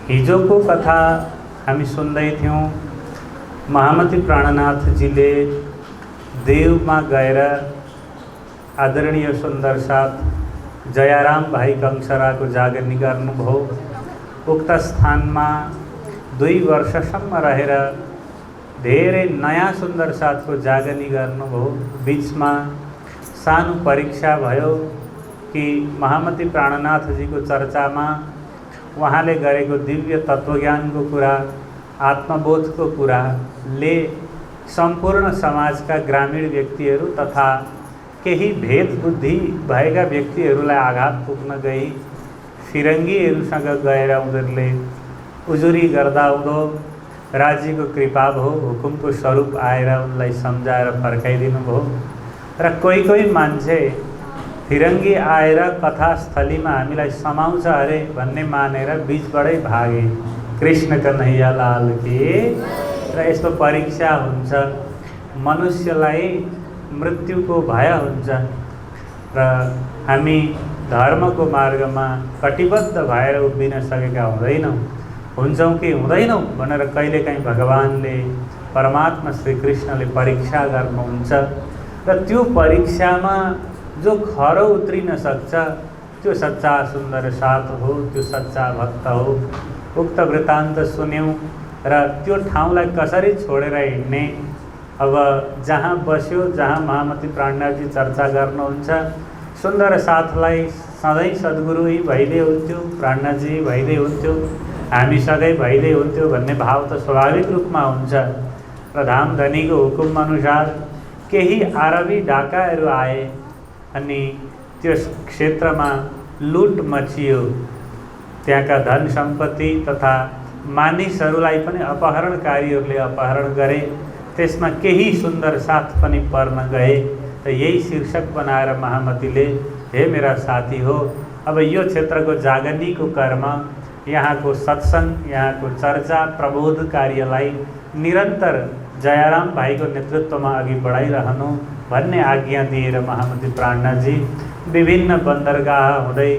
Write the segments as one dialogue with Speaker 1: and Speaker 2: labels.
Speaker 1: हिजोको कथा हामी सुन्दै थियौँ। महामती प्राणनाथजीले देवमा गएर आदरणीय सुन्दर साथ जयाराम भाइ कंसराको जागरनी गर्नुभयो। उक्त स्थानमा 2 वर्षसम्म रहेर धेरै नयाँ सुन्दर साथको जागरनी गर्नुभयो। बीचमा सानो परीक्षा भयो कि महामती प्राणनाथजीको चर्चामा उहाँले गरेको दिव्य तत्त्वज्ञानको कुरा, आत्मबोधको कुराले सम्पूर्ण समाजका ग्रामीण व्यक्तिहरू तथा केही भेद बुद्धि भएका व्यक्तिहरूलाई आघात पुग्न गई फिरङ्गीहरूसँग गएर उनीहरूले उजुरी गर्दा उदो राज्यको कृपा भयो, हुकुमको स्वरूप आएर उनलाई सम्झाएर फर्काइदिनु भयो। र कोही मान्छे फिरङ्गी आएर कथास्थलीमा हामीलाई समाउँछ अरे भन्ने मानेर बीचबाटै भागे। कृष्ण कन्हैया लाल के। र यस्तो परीक्षा हुन्छ, मनुष्यलाई मृत्युको भय हुन्छ र हामी धर्मको मार्गमा कटिबद्ध भएर उभिन सकेका हुन्छौँ कि हुँदैनौँ भनेर कहिलेकाहीँ भगवानले, परमात्मा श्री कृष्णले परीक्षा गर्नुहुन्छ। र त्यो परीक्षामा जो खरो उत्रिन सक्छ त्यो सच्चा सुन्दर साथ हो, त्यो सच्चा भक्त हो। उक्त वृत्तान्त सुन्यौँ र त्यो ठाउँलाई कसरी छोडेर हिँड्ने। अब जहाँ बस्यो, जहाँ महामती प्राणनाथजी चर्चा गर्नुहुन्छ, सुन्दर साथलाई सधैँ सद्गुरु भइदिए हुन्थ्यो, प्राणनाथजी भइदिए हुन्थ्यो, हामीसँगै भइदिए हुन्थ्यो भन्ने भाव त स्वाभाविक रूपमा हुन्छ। र धामधनीको हुकुम अनुसार केही आरबी डाकाहरू आए अनि त्यो क्षेत्रमा लुट मचियो। त्यहाँका धन सम्पत्ति तथा मानिसहरूलाई पनि अपहरणकारीहरूले अपहरण गरे। त्यसमा केही सुन्दर साथ पनि पर्न गए। र यही शीर्षक बनाएर महामतीले, हे मेरा साथी हो, अब यो क्षेत्रको जागरणीको कर्म, यहाँको सत्सङ्ग, यहाँको चर्चा, प्रबोध कार्यलाई निरन्तर जयाराम भाइको नेतृत्वमा अघि बढाइरहनु भन्ने आज्ञा दिएर महामती प्राणनाथजी विभिन्न बन्दरगाह हुँदै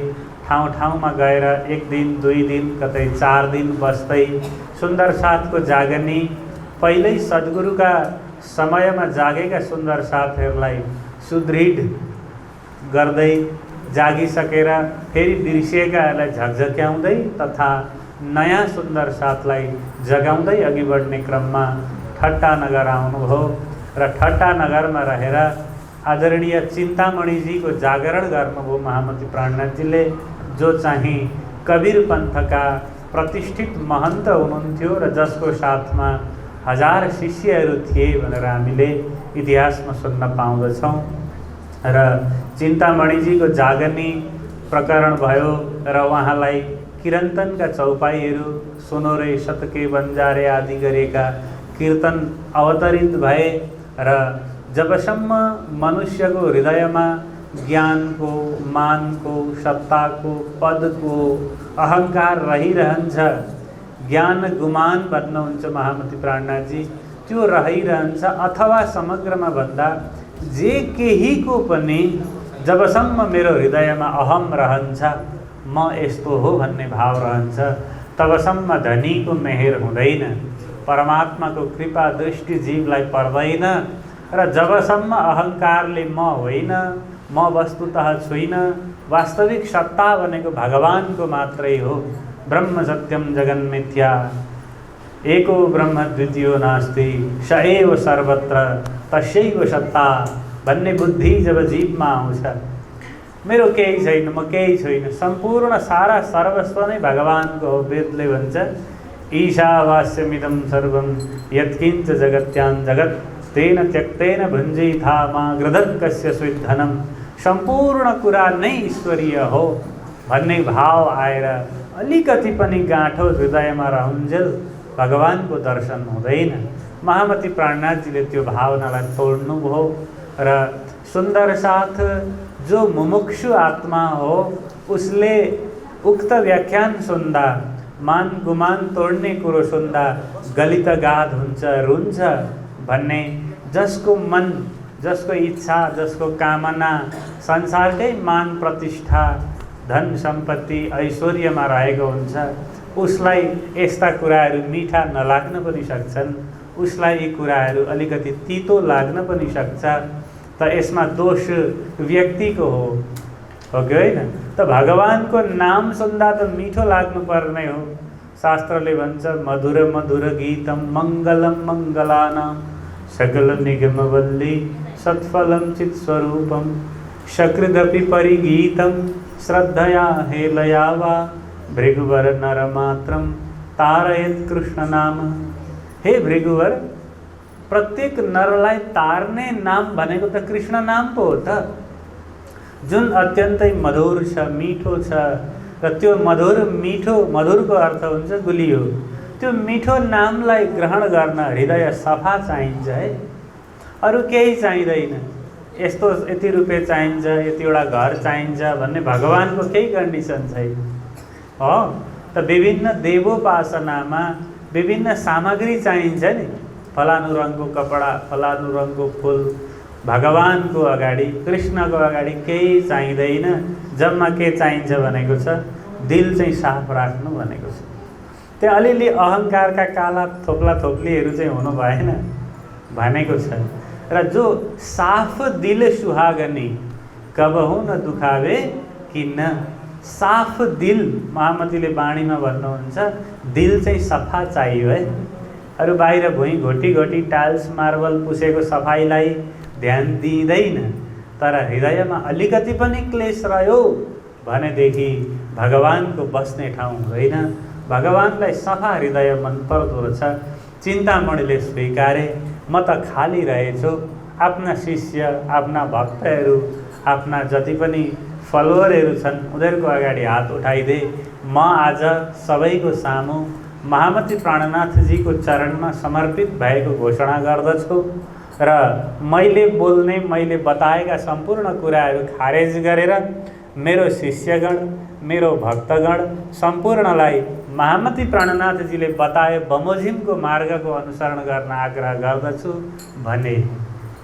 Speaker 1: ठाउँ ठाउँमा गएर 1 दिन 2 दिन कतै 4 दिन बस्दै सुन्दर साथको जागरनी, पहिल्यै सद्गुरुका समयमा जागेका सुन्दर साथहरूलाई सुदृढ गर्दै, जागिसकेर फेरि बिर्सिएकाहरूलाई झकझक्याउँदै तथा नयाँ सुन्दर साथलाई जगाउँदै अघि बढ्ने क्रममा ठट्टानगर आउनुभयो। र ठट्टानगरमा रहेर आदरणीय चिन्तामणिजीको जागरण गर्नुभयो महामती प्राणनाथजीले, जो चाहिँ कबीर पन्थका प्रतिष्ठित महन्त हुनुहुन्थ्यो र जसको साथमा 1000 शिष्यहरू थिए भनेर हामीले इतिहासमा सुन्न पाउँदछौँ। र चिन्तामणिजीको जागरनी प्रकरण भयो र उहाँलाई किरन्तनका चौपाईहरू, सोनोरे शतके बन्जारे आदि गरेका कीर्तन अवतरित भए। र जबसम्म मनुष्यको हृदयमा ज्ञानको, मानको, सत्ताको, पदको अहङ्कार रहिरहन्छ, ज्ञान गुमान भन्नुहुन्छ महामती प्राणनाथजी, त्यो रहिरहन्छ। अथवा समग्रमा भन्दा जे केहीको पनि जबसम्म मेरो हृदयमा अहम रहन्छ, म यस्तो हो भन्ने भाव रहन्छ, तबसम्म धनीको मेहेर हुँदैन, परमात्माको कृपा दृष्टि जीवलाई पर्दैन। र जबसम्म अहङ्कारले म होइन, म वस्तुतः छुइनँ, वास्तविक सत्ता भनेको भगवानको मात्रै हो, ब्रह्म सत्यम जगन् मिथ्या, एको ब्रह्म द्वितीयो नास्ति, स एव सर्वत्र तस्यैव सत्ता भन्ने बुद्धि जब जीवमा आउँछ, मेरो केही छैन, म केही छुइनँ, सम्पूर्ण सारा सर्वस्व नै भगवानको हो। वेदले भन्छ, ईशावास्यमिदं सर्वं यत्किञ्च जगत्यां जगत् तेन त्यक्तेन भुञ्जीथा मा गृधत् कस्यचित् धनं। सम्पूर्ण कुरा नै ईश्वरीय हो भन्ने भाव आएर अलिकति पनि गाँठो हृदयमा रहन्जेल भगवानको दर्शन हुँदैन। महामती प्राणनाथजीले त्यो भावनालाई तोड्नुभयो र सुन्दर साथ जो मुमुक्षु आत्मा हो उसले उक्त व्याख्यान सुन्दा, मान गुमान तोड्ने कुरो सुन्दा गलित गाध हुन्छ, रुन्छ भन्ने, जसको मन, जसको इच्छा, जसको कामना संसारकै मान प्रतिष्ठा, धन सम्पत्ति, ऐश्वर्यमा रहेको हुन्छ, उसलाई यस्ता कुराहरू मिठा नलाग्न पनि सक्छन्, उसलाई यी कुराहरू अलिकति तितो लाग्न पनि सक्छ। त यसमा दोष व्यक्तिको हो कि होइन? त भगवानको नाम सुन्दा त मिठो लाग्नु पर्ने हो। शास्त्रले भन्छ मधुर मधुर गीतम मङ्गलम मङ्गलानां सकल निगमवल्ली सत्फलम चित्स्वरूपम सकृदपि परिगीतम श्रद्धया हेलया वा भृगुवर नरमात्रम तारयेत् कृष्ण नाम। हे भृगुवर, प्रत्येक नरलाई तार्ने नाम भनेको त कृष्ण नाम पो हो त, जुन अत्यन्तै मधुर छ, मिठो छ। र त्यो मधुर मिठो, मधुरको अर्थ हुन्छ गुलियो। त्यो मिठो नामलाई ग्रहण गर्न हृदय सफा चाहिन्छ है, अरू केही चाहिँदैन। यस्तो यति रुपियाँ चाहिन्छ, यतिवटा घर चाहिन्छ भन्ने भगवानको केही कन्डिसन छैन हो। त विभिन्न देवोपासनामा विभिन्न सामग्री चाहिन्छ नि, फलानु रङको कपडा, फलानु रङको फुल। भगवानको अगाडि, कृष्णको अगाडि केही चाहिँदैन। जम्मा के चाहिन्छ भनेको छ, दिल चाहिँ साफ राख्नु भनेको छ। त्यहाँ अलिअलि अहङ्कारका काला थोप्ला थोप्लीहरू चाहिँ हुनु भएन भनेको छ। र जो साफ दिल सुहागनी कबहु न दुखावे किन्न। साफ दिल, महामतीले बाणीमा भन्नुहुन्छ, दिल चाहिँ सफा चाहियो है। अरू बाहिर भुइँ घोटी घोटी टाइल्स मार्बल पुसेको सफाइलाई ध्यान दिँदैन, तर हृदयमा अलिकति पनि क्लेश रह्यो भनेदेखि भगवानको बस्ने ठाउँ हुँदैन। भगवानलाई सफा हृदय मन पर्दो रहेछ। चिन्तामणिले स्वीकारे, म त खाली रहेछु। आफ्ना शिष्य, आफ्ना भक्तहरू, आफ्ना जति पनि फलोवरहरू छन् उनीहरूको अगाडि हात उठाइदे। म आज सबैको सामु महामती प्राणनाथजीको चरणमा समर्पित भएको घोषणा गर्दछु र मैले बोल्ने, मैले बताएका सम्पूर्ण कुराहरू खारेज गरेर मेरो शिष्यगण, मेरो भक्तगण सम्पूर्णलाई महामती प्राणनाथजीले बताए बमोजिमको मार्गको अनुसरण गर्न आग्रह गर्दछु भने।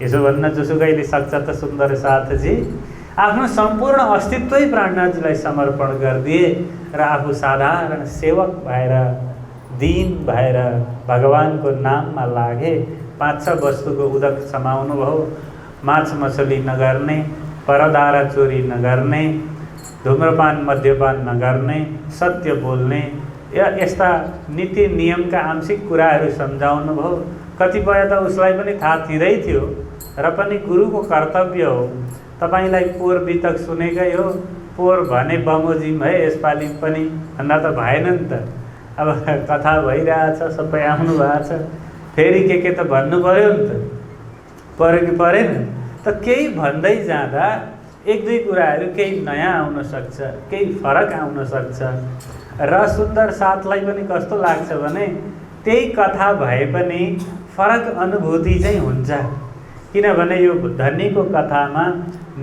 Speaker 1: यसो भन्न जोसुकैले सक्छ त सुन्दर साथजी, आफ्नो सम्पूर्ण अस्तित्वै प्राणनाथजीलाई समर्पण गरिदिए र आफू साधारण सेवक भएर, दीन भएर भगवानको नाममा लागे। 5-6 वस्तुको उदक समाउनु भयो। माछ मछली नगर्ने, परदारा चोरी नगर्ने, धूम्रपान मद्यपान नगर्ने, सत्य बोल्ने, यस्ता नीति नियमका आंशिक कुराहरू सम्झाउनु भयो। कतिपय त उसलाई पनि थाहा थिँदै थियो र पनि गुरुको कर्तव्य हो। तपाईँलाई पोहोर बितक सुनेकै हो, पोहोर भने बमोजिम है यसपालि पनि भन्दा त भएन नि त। अब कथा भइरहेछ, सबै आउनु भएको छ, फेरि के त भन्नु पर्यो नि त, पर्यो कि परेन? त केही भन्दै जाँदा 1-2 कुराहरू केही नयाँ आउन सक्छ, केही फरक आउन सक्छ। र सुन्दर साथलाई पनि कस्तो लाग्छ भने त्यही कथा भए पनि फरक अनुभूति चाहिँ हुन्छ। किनभने यो धनीको कथामा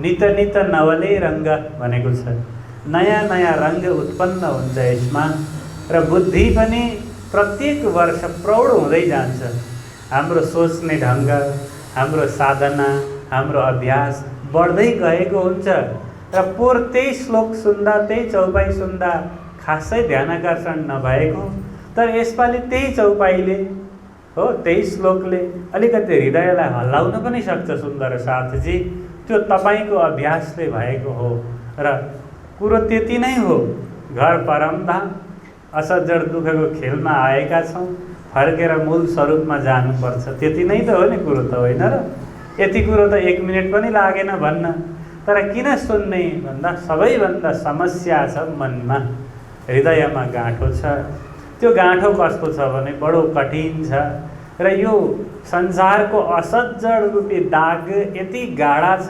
Speaker 1: नित नित नवले रङ्ग भनेको छ। नयाँ नयाँ रङ्ग उत्पन्न हुन्छ यसमा र बुद्धि पनि प्रत्येक वर्ष प्रौढ हुँदै जान्छ। हाम्रो सोच्ने ढङ्ग, हाम्रो साधना, हाम्रो अभ्यास बढ्दै गएको हुन्छ र पोहोर त्यही श्लोक सुन्दा, त्यही चौपाई सुन्दा खासै ध्यानाकर्षण नभएको, तर यसपालि त्यही चौपाईले हो, त्यही श्लोकले अलिकति हृदयलाई हल्लाउन पनि सक्छ सुन्दर साथजी। त्यो तपाईँको अभ्यासले भएको हो र कुरो त्यति नै हो। घर परमधाम, असज्जड दुःखको खेलमा आएका छौँ, फर्केर मूल स्वरूपमा जानुपर्छ, त्यति नै त हो नि कुरो त होइन र? यति कुरो त 1 मिनट पनि लागेन भन्न। तर किन सुन्ने भन्दा सबैभन्दा समस्या छ मनमा, हृदयमा गाँठो छ। त्यो गाँठो कस्तो छ भने बडो कठिन छ र यो संसारको असज्जड रूपी दाग यति गाढा छ,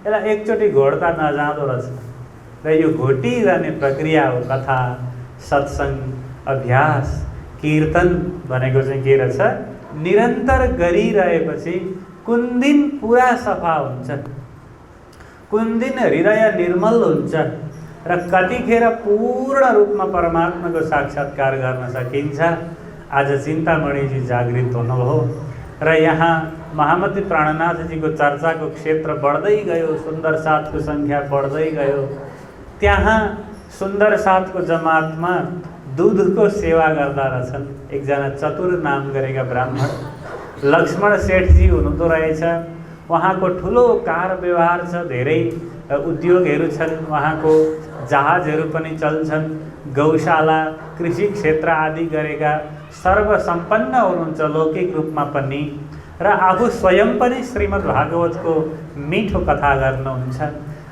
Speaker 1: यसलाई एकचोटि घोड्दा नजाँदो रहेछ। र यो घोटिरहने प्रक्रिया हो कथा, सत्सङ्ग, अभ्यास, कीर्तन भनेको चाहिँ के रहेछ? निरन्तर गरिरहेपछि कुन दिन पुरा सफा हुन्छ, कुन दिन हृदय निर्मल हुन्छ र कतिखेर पूर्ण रूपमा परमात्माको साक्षात्कार गर्न सकिन्छ। आज चिन्तामणिजी जागृत हुनुभयो र यहाँ महामती प्राणनाथजीको चर्चाको क्षेत्र बढ्दै गयो, सुन्दर साथको सङ्ख्या बढ्दै गयो। त्यहाँ सुन्दर साथको जमातमा दुधको सेवा गर्दा रहेछन्। एकजना चतुर नाम गरेका ब्राह्मण लक्ष्मण सेठजी हुनुहुँदो रहेछ। उहाँको ठुलो कार व्यवहार छ, धेरै उद्योगहरू छन्, उहाँको जहाजहरू पनि चल्छन्, गौशाला, कृषि क्षेत्र आदि गरेका सर्वसम्पन्न हुनुहुन्छ लौकिक रूपमा पनि। र आफू स्वयं पनि श्रीमद् भागवतको मिठो कथा गर्नुहुन्छ।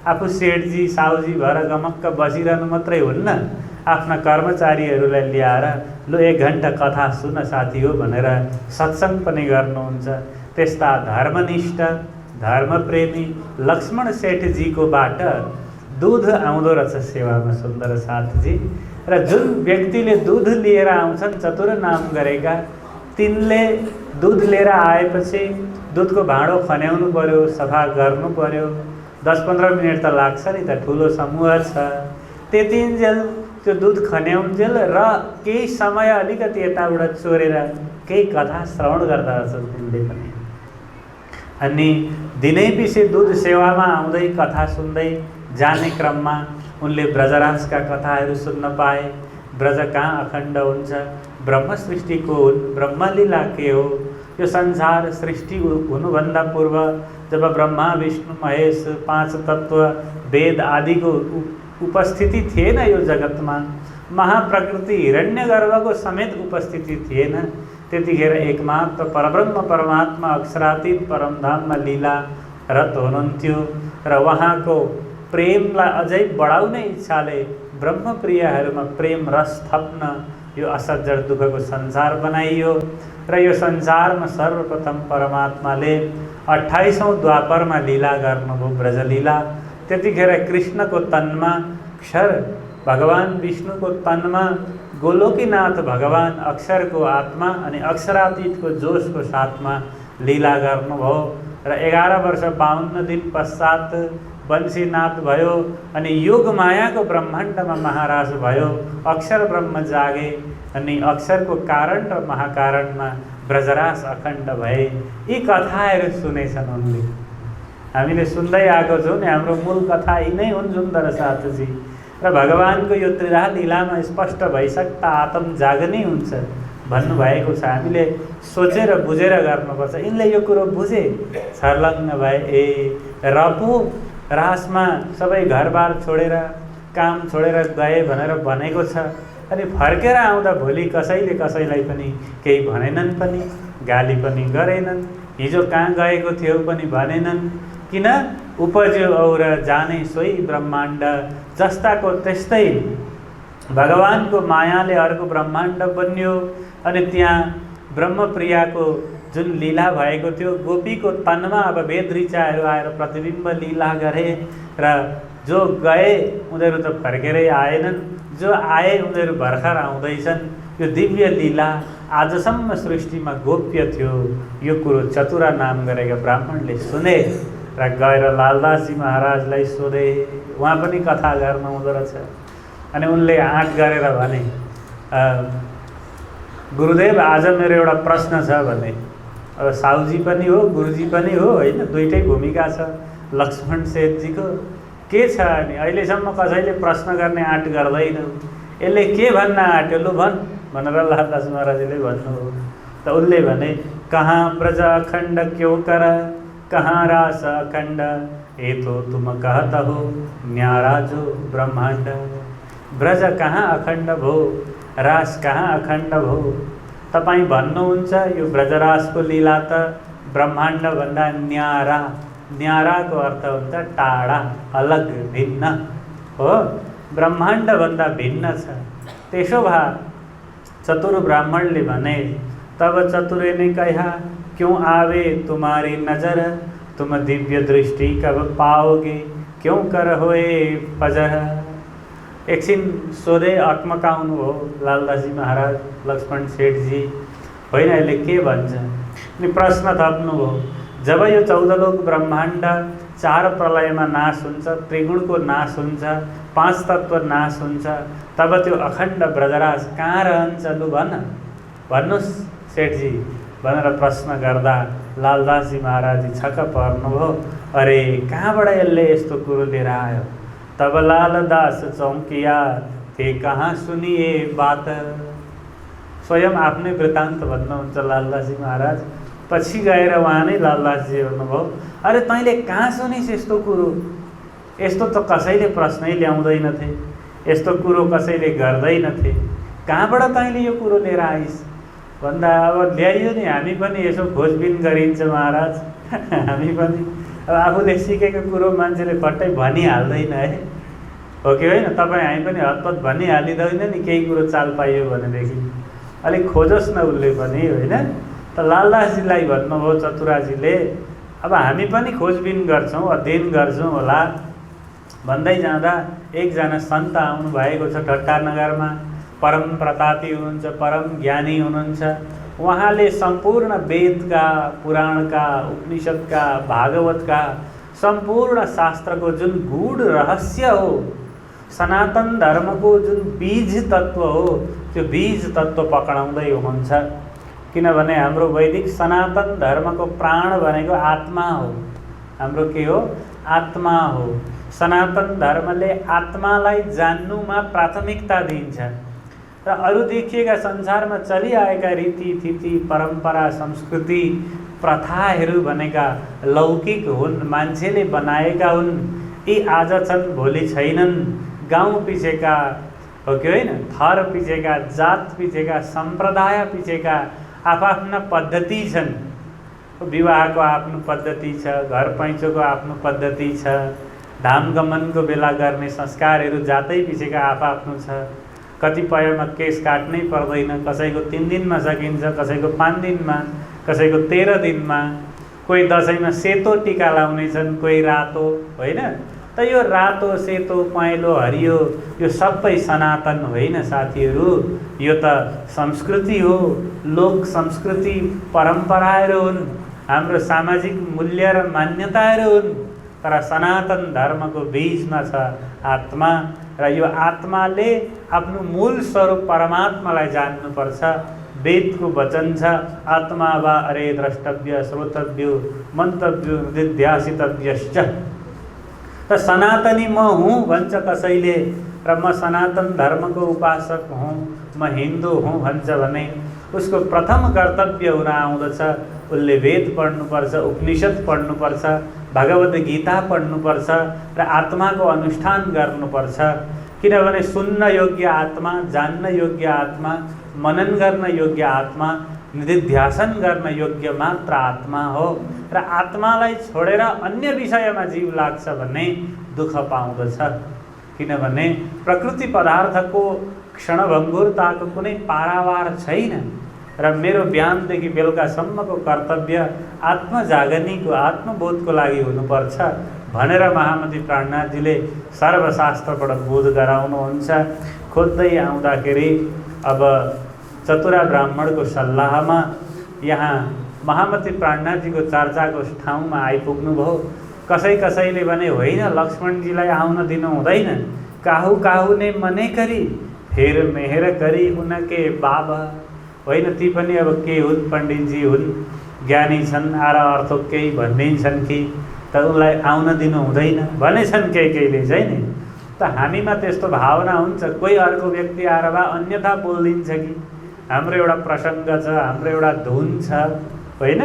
Speaker 1: आफू सेठजी साउजी भएर गमक्क बसिरहनु मात्रै हुन्न, आफ्ना कर्मचारीहरूलाई ल्याएर लु 1 घन्टा कथा सुन साथी हो भनेर सत्सङ्ग पनि गर्नुहुन्छ। त्यस्ता धर्मनिष्ठ धर्मप्रेमी लक्ष्मण सेठजीकोबाट दुध आउँदो रहेछ सेवामा सुन्दर साथजी। र जुन व्यक्तिले दुध लिएर आउँछन् चतुर नाम गरेका, तिनले दुध लिएर आएपछि दुधको भाँडो खन्याउनु पर्यो, सफा गर्नु पर्यो, 10-15 मिनट त लाग्छ नि त, ठुलो समूह छ। त्यतिन्जेल त्यो दुध खन्याउन्जेल र केही समय अलिकति यताबाट चोरेर केही कथा श्रवण गर्दा रहेछन् तिनले पनि। अनि दिनैपिछे दुध सेवामा आउँदै कथा सुन्दै जाने क्रममा उनले ब्रजराजका कथाहरू सुन्न पाए। ब्रज कहाँ अखण्ड हुन्छ, ब्रह्म सृष्टिको ब्रह्मलीला के हो, यो संसार सृष्टि हुनुभन्दा पूर्व जब ब्रह्मा विष्णु महेश 5 तत्व वेद आदिको उपस्थिति थिएन यो जगतमा, महाप्रकृति हिरण्यगर्भको समेत उपस्थिति थिएन, त्यतिखेर एकमात्र परब्रह्म परमात्मा अक्षरातीत परमधाममा लीला रत हुनुहुन्थ्यो। र उहाँको प्रेमलाई अझै बढाउने इच्छाले ब्रह्मप्रियहरूमा प्रेम रस थप्न यो असज्जड दुःखको संसार बनाइयो। र यो संसारमा सर्वप्रथम परमात्माले 28औं द्वापरमा लीला गर्नुभयो, ब्रजलीला। त्यतिखेर कृष्णको तनमा क्षर, भगवान विष्णुको तनमा गोलोकीनाथ भगवान अक्षरको आत्मा अनि अक्षरातीतको जोशको साथमा लीला गर्नुभयो। र 11 वर्ष 52 दिन पश्चात वंशीनाथ भयो अनि योग मायाको ब्रह्माण्डमा महाराज भयो। अक्षर ब्रह्म जागे अनि अक्षरको कारण र महाकारणमा ब्रजराज अखण्ड भए। यी कथाहरू सुनेछन् उनले, हामीले सुन्दै आएको छौँ नि। हाम्रो मूल कथा यी नै हुन् सुन्दर साथजी। र भगवानको यो त्रिराह लीलामा स्पष्ट भइसक्दा आत्म जागनी हुन्छ भन्नुभएको छ। हामीले सोचेर बुझेर गर्नुपर्छ। यिनले यो कुरो बुझे, छर्लङ्ग भए, ए र पो रासमा सबै घरबार छोडेर काम छोडेर गए भनेर भनेको छ। अनि फर्केर आउँदा भोलि कसैले कसैलाई पनि केही भनेनन् पनि, गाली पनि गरेनन्, हिजो कहाँ गएको थियो पनि भनेनन्। किन? उपज्यो और जाने सोही ब्रह्माण्ड, जस्ताको त्यस्तै भगवानको मायाले अर्को ब्रह्माण्ड बन्यो। अनि त्यहाँ ब्रह्मप्रियाको जुन लीला भएको थियो, गोपीको तनमा अब वेद ऋचाहरू आएर प्रतिबिम्ब लीला गरे। र जो गए उनीहरू त फर्केरै आएनन्, जो आए उनीहरू भर्खर आउँदैछन्। यो दिव्य लीला आजसम्म सृष्टिमा गोप्य थियो। यो कुरो चतुरा नाम गरेका ब्राह्मणले सुने र गएर लालदासजी महाराजलाई सोधे। उहाँ पनि कथा गर्न हुँदो रहेछ। अनि उनले आँट गरेर भने, गुरुदेव आज मेरो एउटा प्रश्न छ भने। अब साउजी पनि हो, गुरुजी पनि हो, होइन, दुईटै भूमिका छ लक्ष्मण सेठजीको। के छ अनि अहिलेसम्म कसैले प्रश्न गर्ने आँट गर्दैन, यसले के भन्न आँट्यो, लु भन् भनेर लालदास महाराजले भन्नुभयो। त उनले भने, कहाँ ब्रज अखण्ड क्यों कर, कहाँ रास अखण्ड, ये तो तुम कहता हो न्यारा जो ब्रह्माण्ड। ब्रज कहाँ अखण्ड भो, रास कहाँ अखण्ड भो। तपाईँ भन्नुहुन्छ यो ब्रजरासको लीला त ब्रह्माण्डभन्दा न्यारा, न्याराको अर्थ हुन्छ टाढा, अलग, भिन्न हो, ब्रह्माण्डभन्दा भिन्न छ। त्यसो भए चतुर ब्राह्मणले भने, तब चतुरे ने कहा क्यों आवे तुम्हारी नजर, तुम दिव्य दृष्टि कब पाओगे, क्यों कर होए फजर। एकछिन सोधे, अट्मकाउनु हो लालदासजी महाराज, लक्ष्मण सेठजी, होइन यसले के भन्छ। अनि प्रश्न थप्नु हो, जब यो 14 लोक ब्रह्माण्ड 4 प्रलयमा नाश हुन्छ, त्रिगुणको नाश हुन्छ, 5 तत्व नाश हुन्छ, तब त्यो अखण्ड ब्रजराज कहाँ रहन्छ, लु भन, भन्नुहोस् सेठजी भनेर प्रश्न गर्दा लालदासजी महाराजजी छक्क पर्नुभयो। अरे कहाँबाट यसले यस्तो कुरो लिएर आयो। तब लालदास चौकिया थे कहाँ सुनिए बात। स्वयं आफ्नै वृत्तान्त भन्नुहुन्छ लालदासजी महाराज। पछि गएर उहाँ नै लालदासजी भन्नुभयो, अरे तैँले कहाँ सुनिस् यस्तो कुरो, यस्तो त कसैले प्रश्नै ल्याउँदैनथे, यस्तो कुरो कसैले गर्दैनथे, कहाँबाट तैँले यो कुरो लिएर आइस् भन्दा अब ल्याइयो नि, हामी पनि यसो खोजबिन गरिन्छ महाराज। हामी पनि अब आफूले सिकेको कुरो मान्छेले फट्टै भनिहाल्दैन है, हो कि होइन? तपाईँ हामी पनि हतपत भनिहालिँदैन नि केही कुरो चाल पाइयो भनेदेखि, अलिक खोजोस् न उसले पनि, होइन? त लालदासजीलाई भन्नुभयो चतुराजीले, अब हामी पनि खोजबिन गर्छौँ, अध्ययन गर्छौँ होला भन्दै जाँदा एकजना सन्त आउनु भएको छ ठट्टानगरमा। परम प्रतापी हुनुहुन्छ, परम ज्ञानी हुनुहुन्छ। उहाँले सम्पूर्ण वेदका, पुराणका, उपनिषदका, भागवतका सम्पूर्ण शास्त्रको जुन गूढ रहस्य हो, सनातन धर्मको जुन बीज तत्व हो, त्यो बीज तत्व पक्राउँदै हुनुहुन्छ। किनभने हाम्रो वैदिक सनातन धर्मको प्राण भनेको आत्मा हो। हाम्रो के हो? आत्मा हो। सनातन धर्मले आत्मालाई जान्नुमा प्राथमिकता दिन्छ र अरू देखिएका संसारमा चलिआएका रीतिथिति, परम्परा, संस्कृति, प्रथाहरू भनेका लौकिक हुन्, मान्छेले बनाएका हुन्। यी आज छन् भोलि छैनन्। गाउँ पिछेका, हो कि होइन? थर पिछेका, जात पिछेका, सम्प्रदाय पिछेका आफ्ना पद्धति छन्। विवाहको आफ्नो पद्धति छ, घर पैँचोको आफ्नो पद्धति छ, धामगमनको बेला गर्ने संस्कारहरू जातै पिछेका आफ्नो छ। कतिपयमा केस काट्नै पर्दैन, कसैको 3 दिनमा सकिन्छ, कसैको 5 दिनमा, कसैको 13 दिनमा। कोही दसैँमा सेतो टिका लाउने छन्, कोही रातो, होइन? त यो रातो, सेतो, पहेँलो, हरियो यो सबै सनातन होइन साथीहरू। यो त संस्कृति हो, लोक संस्कृति परम्पराहरू हुन्, हाम्रो सामाजिक मूल्य र मान्यताहरू हुन्। तर सनातन धर्मको बीजमा छ आत्मा, र यो आत्माले आफ्नो मूल स्वरूप परमात्मालाई जान्नुपर्छ। वेदको वचन छ, आत्मा वा अरे द्रष्टव्य, श्रोतव्यो, मन्तव्यो, निध्यासितव्यश्च। त सनातनी म हुँ भन्छ कसैले, र म सनातन धर्मको उपासक हुँ, म हिन्दू हुँ भन्छ भने उसको प्रथम कर्तव्य हुन आउँदछ उसले वेद पढ्नुपर्छ, उपनिषद पढ्नुपर्छ, भगवद् गीता पढ्नुपर्छ र आत्माको अनुष्ठान गर्नुपर्छ। किनभने सुन्न योग्य आत्मा, जान्न योग्य आत्मा, मनन गर्न योग्य आत्मा, निधिध्यासन गर्न योग्य मात्र आत्मा हो। र आत्मालाई छोडेर अन्य विषयमा जीव लाग्छ भने दुःख पाउँदछ। किनभने प्रकृति पदार्थको क्षणभङ्गुरताको कुनै पारावार छैन। र मेरो बिहानदेखि बेलुकासम्मको कर्तव्य आत्मजागनीको, आत्मबोधको लागि हुनुपर्छ भनेर महामती प्राणनाथजीले सर्वशास्त्रबाट बोध गराउनुहुन्छ। खोज्दै आउँदाखेरि अब चतुरा ब्राह्मणको सल्लाहमा यहाँ महामती प्राणनाथजीको चर्चाको ठाउँमा आइपुग्नुभयो। कसैले भने होइन, लक्ष्मणजीलाई आउन दिनु हुँदैन, काहु काहु ने मने करी फेर मेहर करी उनके बाबा। होइन, ती पनि अब के हुन्, पण्डितजी हुन्, ज्ञानी छन्, आर अर्थ केही भनिदिन्छन् कि त उनलाई आउन दिनु हुँदैन भनेछन् केहीले चाहिँ नि। त हामीमा त्यस्तो भावना हुन्छ, कोही अर्को व्यक्ति आएर वा अन्यथा बोलिदिन्छ कि हाम्रो एउटा प्रसङ्ग छ, हाम्रो एउटा धुन छ, होइन,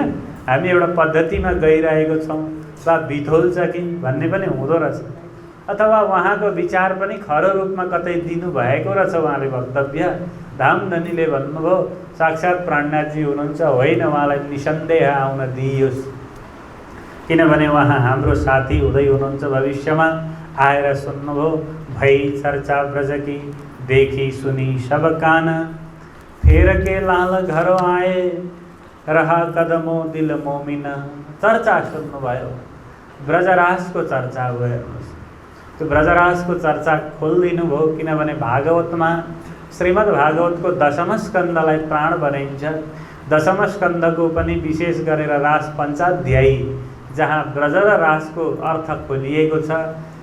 Speaker 1: हामी एउटा पद्धतिमा गइरहेको छौँ वा बिथोल छ कि भन्ने पनि हुँदो रहेछ। अथवा उहाँको विचार पनि खरो रूपमा कतै दिनुभएको रहेछ उहाँले वक्तव्य। धामधनीले भन्नुभयो साक्षात् प्राणनाथजी हुनुहुन्छ, होइन उहाँलाई निसन्देह आउन दिइयोस्, किनभने उहाँ हाम्रो साथी हुँदै हुनुहुन्छ भविष्यमा। आएर सुन्नुभयो, भई चर्चा ब्रज की देखी सुनी सब कान, फेर के लाल घर आए रहा कदमो दिल मोमिन। चर्चा सुन्नुभयो, ब्रजराजको चर्चा भयो। त्यो ब्रजराजको चर्चा खोलिदिनु भयो, किनभने भागवतमा श्रीमद् भागवतको दशम स्कन्धलाई प्राण बनाइन्छ। दशम स्कन्धको पनि विशेष गरेर रास पञ्चाध्यायी, जहाँ ब्रज र रासको अर्थ खोलिएको छ।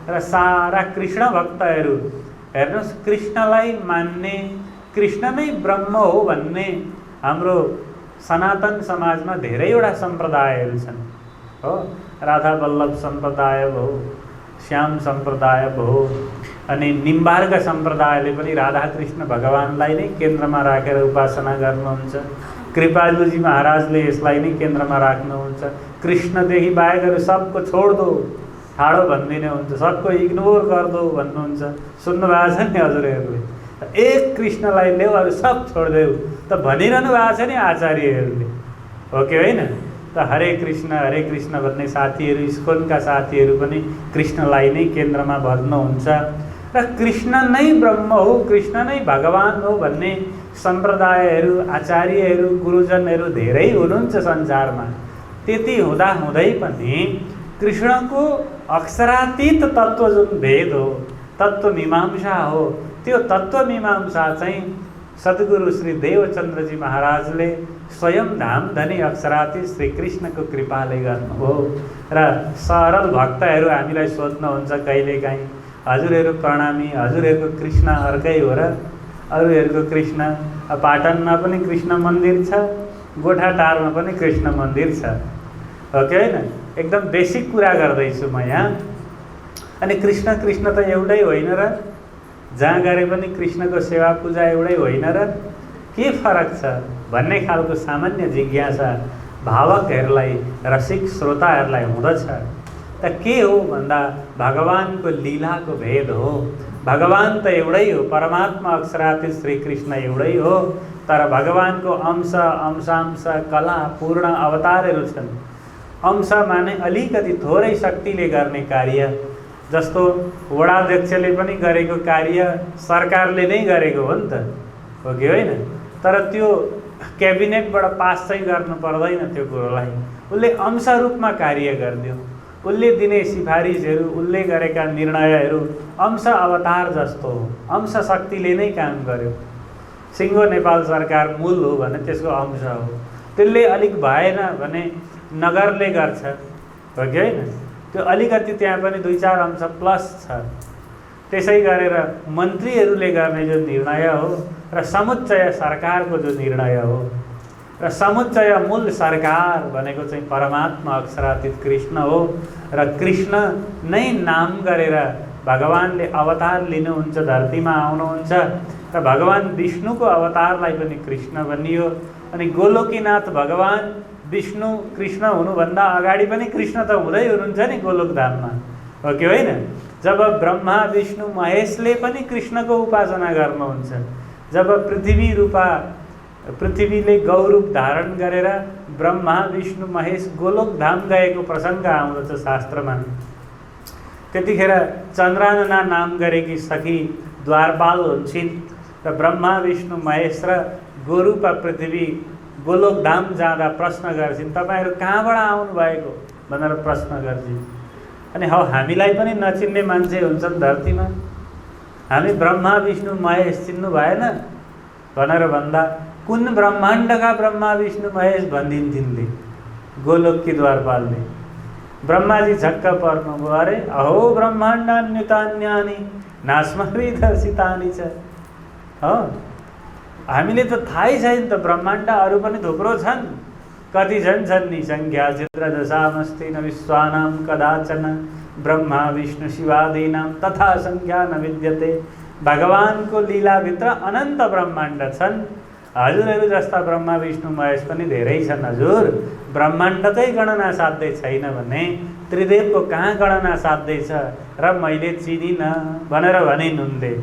Speaker 1: र सारा कृष्ण भक्तहरू हेर्नुहोस्, कृष्णलाई मान्ने, कृष्ण नै ब्रह्म हो भन्ने हाम्रो सनातन समाजमा धेरैवटा सम्प्रदायहरू छन्। हो, राधा वल्लभ सम्प्रदाय भयो, श्याम सम्प्रदाय भयो। अनि निम्बार्क सम्प्रदायले पनि राधाकृष्ण भगवानलाई नै केन्द्रमा राखेर उपासना गर्नुहुन्छ। कृपालुजी महाराजले यसलाई नै केन्द्रमा राख्नुहुन्छ। कृष्णदेखि बाहेक अरू सबको छोड दो, ठाडो भनिदिनुहुन्छ, सबको इग्नोर गर्दो भन्नुहुन्छ। सुन्नुभएको छ नि हजुरहरूले, एक कृष्णलाई ल्याऊ अरू सब छोडिदेऊ त भनिरहनु भएको छ नि आचार्यहरूले, हो कि होइन? त हरे कृष्ण भन्ने साथीहरू, इस्कोनका साथीहरू पनि कृष्णलाई नै केन्द्रमा भन्नुहुन्छ र कृष्ण नै ब्रह्म हो, कृष्ण नै भगवान हो भन्ने सम्प्रदायहरू, आचार्यहरू, गुरुजनहरू धेरै हुनुहुन्छ संसारमा। त्यति हुँदाहुँदै पनि कृष्णको अक्षरातीत तत्त्व जुन भेद हो, तत्त्वमीमांसा हो, त्यो तत्त्वमीमांसा चाहिँ सद्गुरु श्री देवचन्द्रजी महाराजले स्वयं धामधनी अक्षरातीत श्री कृष्णको कृपाले गर्नुभयो। र सरल भक्तहरू हामीलाई सोध्नुहुन्छ कहिलेकाहीँ, हजुरहरू प्रणामी, हजुरहरूको कृष्ण अर्कै हो र? अरूहरूको कृष्ण, पाटनमा पनि कृष्ण मन्दिर छ, गोठाटारमा पनि कृष्ण मन्दिर छ, हो कि होइन? एकदम बेसिक कुरा गर्दैछु म यहाँ। अनि कृष्ण त एउटै होइन र? जहाँ गरे पनि कृष्णको सेवा पूजा एउटै होइन र? के फरक छ भन्ने खालको सामान्य जिज्ञासा भावकहरूलाई, रसिक श्रोताहरूलाई हुँदछ। त के हो भन्दा भगवानको लीलाको भेद हो। भगवान त एउटै हो, परमात्मा अक्षरातीत श्री कृष्ण एउटै हो, तर भगवानको अंशांश कला पूर्ण अवतारहरू छन्। अंश माने अलिकति थोरै शक्तिले गर्ने कार्य, जस्तो वडाध्यक्षले पनि गरेको कार्य सरकारले नै गरेको हो नि त, हो कि होइन? तर त्यो क्याबिनेटबाट पास चाहिँ गर्नु पर्दैन त्यो कुरोलाई, उसले अंश रूपमा कार्य गरिदियो। उसले दिने सिफारिसहरू, उसले गरेका निर्णयहरू अंश अवतार जस्तो हो, अंश शक्तिले नै काम गर्यो। सिङ्गो नेपाल सरकार मूल हो भने त्यसको अंश हो। त्यसले अलिक भएन भने नगरले गर्छ, हो कि होइन? त्यो अलिकति त्यहाँ पनि 2-4 अंश प्लस छ। त्यसै गरेर मन्त्रीहरूले गर्ने जो निर्णय हो र समुच्चय सरकारको जो निर्णय हो, र समुच्चय मूल सरकार भनेको चाहिँ परमात्मा अक्षरातीत कृष्ण हो। र कृष्ण नै नाम गरेर भगवानले अवतार लिनुहुन्छ, धरतीमा आउनुहुन्छ र भगवान विष्णुको अवतारलाई पनि कृष्ण भनियो। अनि गोलोकीनाथ भगवान विष्णु कृष्ण हुनुभन्दा अगाडि पनि कृष्ण त हुँदै हुनुहुन्छ नि गोलोक धाममा, हो कि होइन? जब ब्रह्मा विष्णु महेशले पनि कृष्णको उपासना गर्नुहुन्छ, जब पृथ्वीले गौरूप धारण गरेर ब्रह्मा विष्णु महेश गोलोक धाम गएको प्रसङ्ग आउँदछ शास्त्रमा, त्यतिखेर चन्द्रानना नाम गरेकी सखी द्वारपाल हुन्छन् र ब्रह्मा विष्णु महेश र गोरूपा पृथ्वी गोलोक धाम जाँदा प्रश्न गर्छिन्, तपाईँहरू कहाँबाट आउनुभएको भनेर प्रश्न गर्छिन्। अनि हामीलाई पनि नचिन्ने मान्छे हुन्छन् धरतीमा, हामी ब्रह्मा विष्णु महेश चिन्नु भएन भनेर भन्दा कुन ब्रह्माण्डका ब्रह्मा विष्णु महेश भनिदिन्छन् गोलोककी द्वारपालले। ब्रह्माजी झक्क पर्नुभयो, अरे अहो ब्रह्माण्डान्युतान्यानि नास्मभिदर्शितानि च। हो, हामीले त थाहै छैन त ब्रह्माण्ड अरू पनि थुप्रो छन्, कति छन् नि, संख्या चित्र दशामस्ति न विश्वानां कदाचन ब्रह्मा विष्णु शिवादीनां तथा संख्या न विद्यते। भगवानको लीलाभित्र अनन्त ब्रह्माण्ड छन्। हजुरहरू जस्ता ब्रह्मा विष्णु महेश पनि धेरै छन् हजुर। ब्रह्माण्डकै गणना साध्य छैन भने त्रिदेवको कहाँ गणना साध्य छ र मैले चिनिनँ भनेर भनिन् उनले।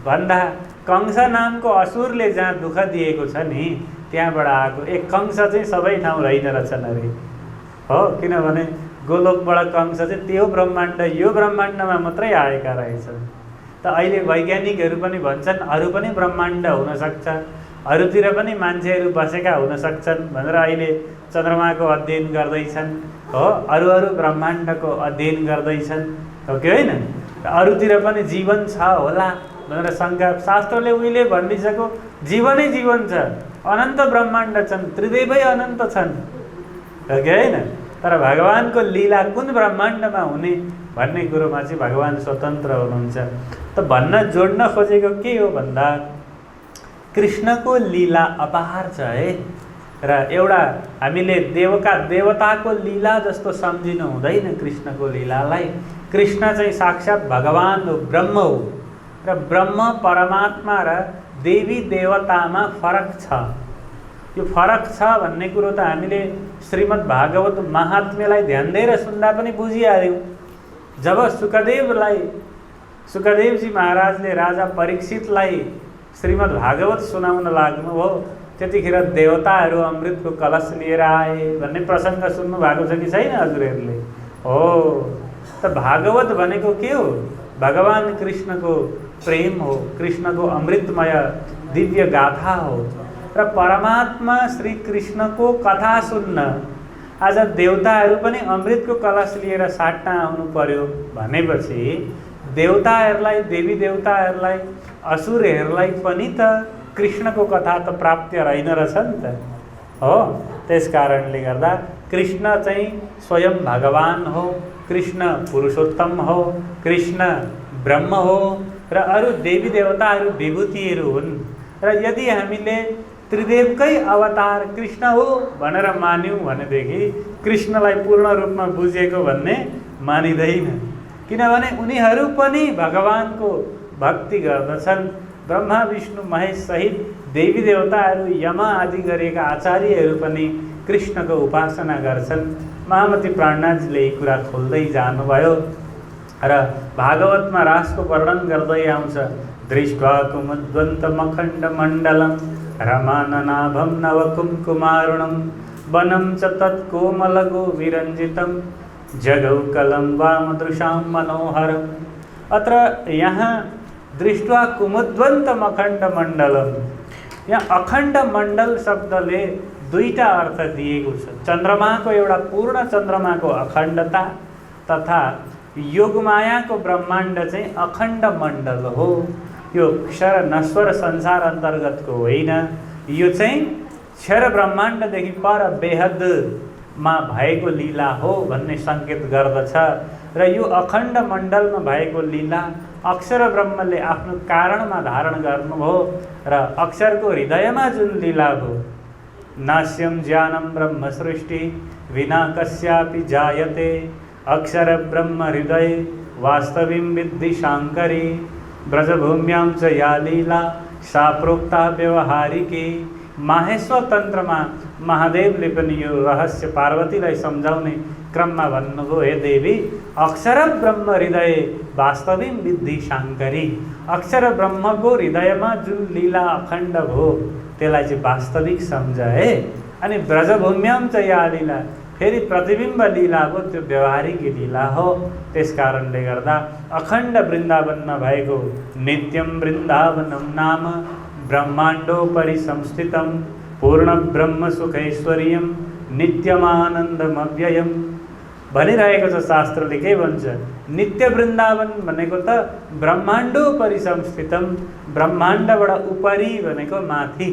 Speaker 1: भन्दा कंस नामको असुरले जहाँ दुःख दिएको छ नि त्यहाँबाट आएको एक कंस चाहिँ सबै ठाउँ रहेन रहेछन् अरे, हो? किनभने गोलोकबाट कंस चाहिँ त्यो ब्रह्माण्ड यो ब्रह्माण्डमा मात्रै आएका रहेछन्। त अहिले वैज्ञानिकहरू पनि भन्छन् अरू पनि ब्रह्माण्ड हुनसक्छ, अरूतिर पनि मान्छेहरू बसेका हुन सक्छन् भनेर अहिले चन्द्रमाको अध्ययन गर्दैछन्, हो? अरू ब्रह्माण्डको अध्ययन गर्दैछन्, हो कि होइन? अरूतिर पनि जीवन छ होला भनेर शङ्का, शास्त्रले उहिले भनिसक्यो जीवनै जीवन छ, अनन्त ब्रह्माण्ड छन्, त्रिदेवै अनन्त छन्, हो कि होइन? तर भगवानको लीला कुन ब्रह्माण्डमा हुने भन्ने कुरोमा चाहिँ भगवान स्वतन्त्र हुनुहुन्छ। त भन्न जोड्न खोजेको के हो भन्दा कृष्णको लीला अपार छ है। र एउटा हामीले देवताको लीला जस्तो सम्झिनु हुँदैन कृष्णको लीलालाई। कृष्ण चाहिँ साक्षात भगवान हो, ब्रह्म हो र ब्रह्म परमात्मा र देवी देवतामा फरक छ। यो फरक छ भन्ने कुरो त हामीले श्रीमद् भागवत महात्म्यलाई ध्यान दिएर सुन्दा पनि बुझिहाल्यौँ। जब सुखदेवजी महाराजले राजा परीक्षितलाई श्रीमद् भागवत सुनाउन लाग्नुभयो, त्यतिखेर देवताहरू अमृतको कलश लिएर आए भन्ने प्रसङ्ग सुन्नु भएको छ कि छैन हजुरहरूले? हो। त भागवत भनेको के हो? भगवान कृष्णको प्रेम हो, कृष्णको अमृतमय दिव्य गाथा हो र परमात्मा श्री कृष्णको कथा सुन्न आज देवताहरू पनि अमृतको कलश लिएर साट्न आउनु पर्यो भनेपछि देवताहरूलाई, देवी देवताहरूलाई, असुरहरूलाई पनि त कृष्णको कथा त प्राप्य रहेन रहेछ नि त। हो, त्यस कारणले गर्दा कृष्ण चाहिँ स्वयं भगवान हो, कृष्ण पुरुषोत्तम हो, कृष्ण ब्रह्म हो र अरू देवी देवताहरू विभूतिहरू हुन्। र यदि हामीले त्रिदेवकै अवतार कृष्ण हो भनेर मान्यौँ भनेदेखि कृष्णलाई पूर्ण रूपमा बुझेको भन्ने मानिँदैन, किनभने उनीहरू पनि भगवानको भक्ति गर्दछन्। ब्रह्मा विष्णु महेश सहित देवी देवताहरू, यम आदि गरेका आचार्यहरू पनि कृष्णको उपासना गर्छन्। महामती प्राणनाथजीले यी कुरा खोल्दै जानुभयो र भागवतमा रासको वर्णन गर्दै आउँछ। दृष्ट्वा कुमुद्वन्तमखण्डमण्डलं रमाननाभं नवकुङ्कुमारुणं वनं च तत्कोमलगो विरञ्जितं जगौकलं वामदृशां मनोहरम्। अत्र यहाँ दृष्ट्वा कुमुद्वन्तमखण्डमण्डलम, यहाँ अखण्ड मण्डल शब्दले दुईटा अर्थ दिएको छ। चन्द्रमाको एउटा पूर्ण चन्द्रमाको अखण्डता तथा योगमायाको ब्रह्माण्ड चाहिँ अखण्ड मण्डल हो। यो क्षर नश्वर संसार अन्तर्गतको होइन, यो चाहिँ क्षर ब्रह्माण्डदेखि पर बेहदमा भएको लीला हो भन्ने सङ्केत गर्दछ। र यो अखण्ड मण्डलमा भएको लीला अक्षर ब्रह्मले आफ्नो कारणमा धारण गर्नुभयो र अक्षरको हृदयमा जुन लीला भयो, नास्यं ज्ञानं ब्रह्म सृष्टि विना कस्यापि जायते अक्षर ब्रह्म हृदय वास्तवीं विद्धि शाङ्करी ब्रजभूम्यां च या लीला सा प्रोक्ता व्यवहारिकी। माहेश्वर तन्त्रमा महादेवले पनि यो रहस्य पार्वतीलाई सम्झाउने क्रममा भन्नुभयो, हे देवी, अक्षर ब्रह्म हृदय वास्तविक विद्धि शाङ्करी। अक्षर ब्रह्मको हृदयमा जुन लीला अखण्ड भयो त्यसलाई चाहिँ वास्तविक सम्झाए। अनि ब्रजभूम्यां च या लीला, फेरि प्रतिबिम्ब लीला हो, त्यो व्यवहारिक लीला हो। त्यस कारणले गर्दा अखण्ड वृन्दावनमा भएको नित्यं वृन्दावनं नाम ब्रह्माण्डोपरि संस्थितं पूर्ण ब्रह्म सुखैश्वर्यं नित्यमानन्दमव्ययम् भनिरहेको छ। शास्त्रले के भन्छ? नित्य वृन्दावन भनेको त ब्रह्माण्डोपरि संस्थितम, ब्रह्माण्डबाट उपरि भनेको माथि।